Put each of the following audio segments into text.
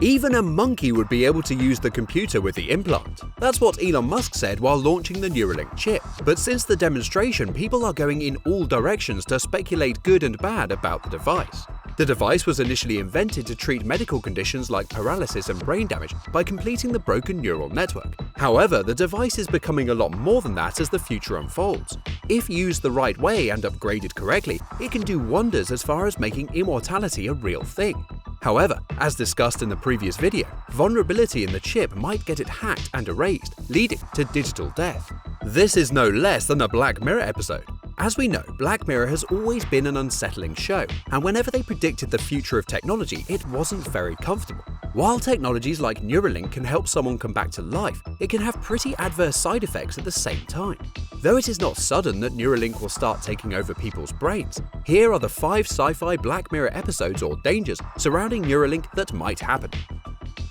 Even a monkey would be able to use the computer with the implant. That's what Elon Musk said while launching the Neuralink chip. But since the demonstration, people are going in all directions to speculate good and bad about the device. The device was initially invented to treat medical conditions like paralysis and brain damage by completing the broken neural network. However, the device is becoming a lot more than that as the future unfolds. If used the right way and upgraded correctly, it can do wonders as far as making immortality a real thing. However, as discussed in the previous video, vulnerability in the chip might get it hacked and erased, leading to digital death. This is no less than a Black Mirror episode. As we know, Black Mirror has always been an unsettling show, and whenever they predicted the future of technology, it wasn't very comfortable. While technologies like Neuralink can help someone come back to life, it can have pretty adverse side effects at the same time. Though it is not sudden that Neuralink will start taking over people's brains, here are the 5 sci-fi Black Mirror episodes or dangers surrounding Neuralink that might happen.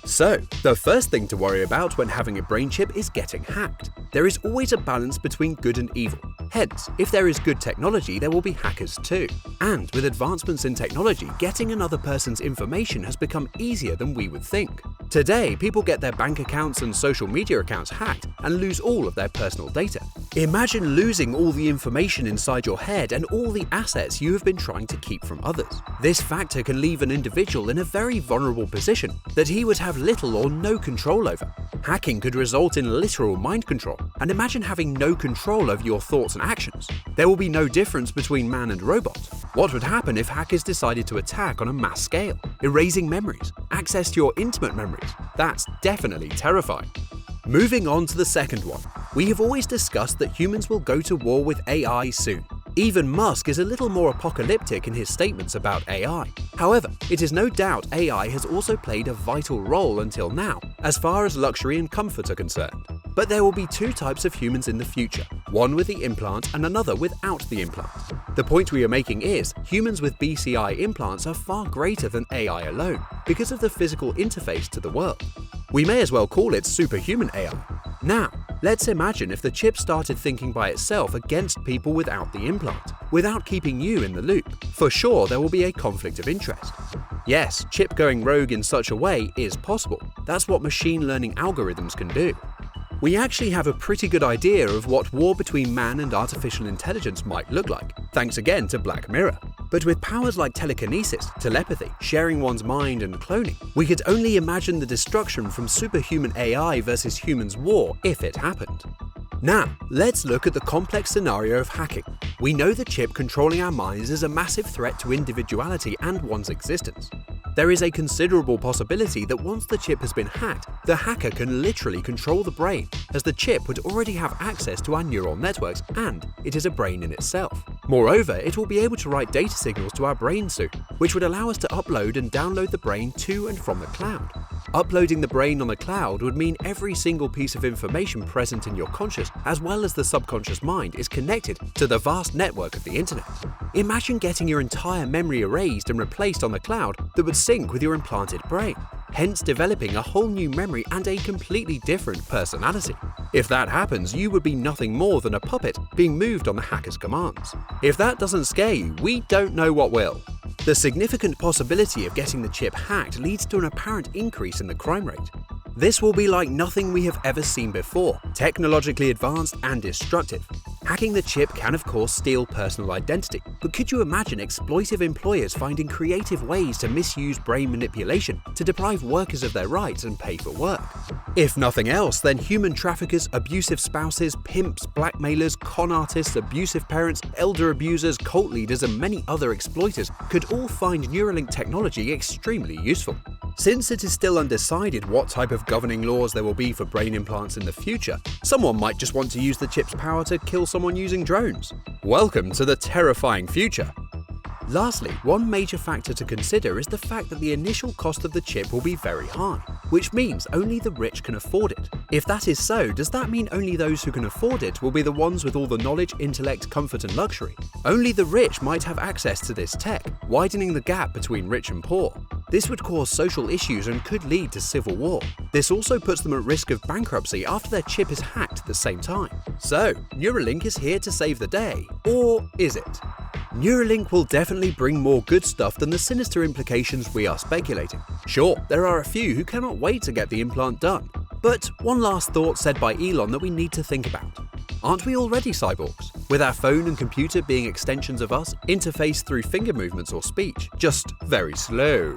So, the first thing to worry about when having a brain chip is getting hacked. There is always a balance between good and evil. Hence, if there is good technology, there will be hackers too. And with advancements in technology, getting another person's information has become easier than we would think. Today, people get their bank accounts and social media accounts hacked and lose all of their personal data. Imagine losing all the information inside your head and all the assets you have been trying to keep from others. This factor can leave an individual in a very vulnerable position that he would have little or no control over. Hacking could result in literal mind control, and imagine having no control over your thoughts and actions. There will be no difference between man and robot. What would happen if hackers decided to attack on a mass scale, erasing memories, access to your intimate memories? That's definitely terrifying. Moving on to the second one. We have always discussed that humans will go to war with AI soon. Even Musk is a little more apocalyptic in his statements about AI. However, it is no doubt AI has also played a vital role until now, as far as luxury and comfort are concerned. But there will be 2 types of humans in the future, one with the implant and another without the implant. The point we are making is, humans with BCI implants are far greater than AI alone, because of the physical interface to the world. We may as well call it superhuman AI. Now, let's imagine if the chip started thinking by itself against people without the implant, without keeping you in the loop. For sure, there will be a conflict of interest. Yes, chip going rogue in such a way is possible. That's what machine learning algorithms can do. We actually have a pretty good idea of what war between man and artificial intelligence might look like, thanks again to Black Mirror. But with powers like telekinesis, telepathy, sharing one's mind and cloning, we could only imagine the destruction from superhuman AI versus humans war if it happened. Now, let's look at the complex scenario of hacking. We know the chip controlling our minds is a massive threat to individuality and one's existence. There is a considerable possibility that once the chip has been hacked, the hacker can literally control the brain, as the chip would already have access to our neural networks and it is a brain in itself. Moreover, it will be able to write data signals to our brain soon, which would allow us to upload and download the brain to and from the cloud. Uploading the brain on the cloud would mean every single piece of information present in your conscious as well as the subconscious mind is connected to the vast network of the internet. Imagine getting your entire memory erased and replaced on the cloud that would sync with your implanted brain, hence developing a whole new memory and a completely different personality. If that happens, you would be nothing more than a puppet being moved on the hacker's commands. If that doesn't scare you, we don't know what will. The significant possibility of getting the chip hacked leads to an apparent increase in the crime rate. This will be like nothing we have ever seen before, technologically advanced and destructive. Hacking the chip can of course steal personal identity, but could you imagine exploitive employers finding creative ways to misuse brain manipulation to deprive workers of their rights and pay for work? If nothing else, then human traffickers, abusive spouses, pimps, blackmailers, con artists, abusive parents, elder abusers, cult leaders and many other exploiters could all find Neuralink technology extremely useful. Since it is still undecided what type of governing laws there will be for brain implants in the future, someone might just want to use the chip's power to kill someone using drones. Welcome to the terrifying future. Lastly, one major factor to consider is the fact that the initial cost of the chip will be very high, which means only the rich can afford it. If that is so, does that mean only those who can afford it will be the ones with all the knowledge, intellect, comfort and luxury? Only the rich might have access to this tech, widening the gap between rich and poor. This would cause social issues and could lead to civil war. This also puts them at risk of bankruptcy after their chip is hacked at the same time. So, Neuralink is here to save the day, or is it? Neuralink will definitely bring more good stuff than the sinister implications we are speculating. Sure, there are a few who cannot wait to get the implant done. But one last thought said by Elon that we need to think about. Aren't we already cyborgs? With our phone and computer being extensions of us, interfaced through finger movements or speech, just very slow.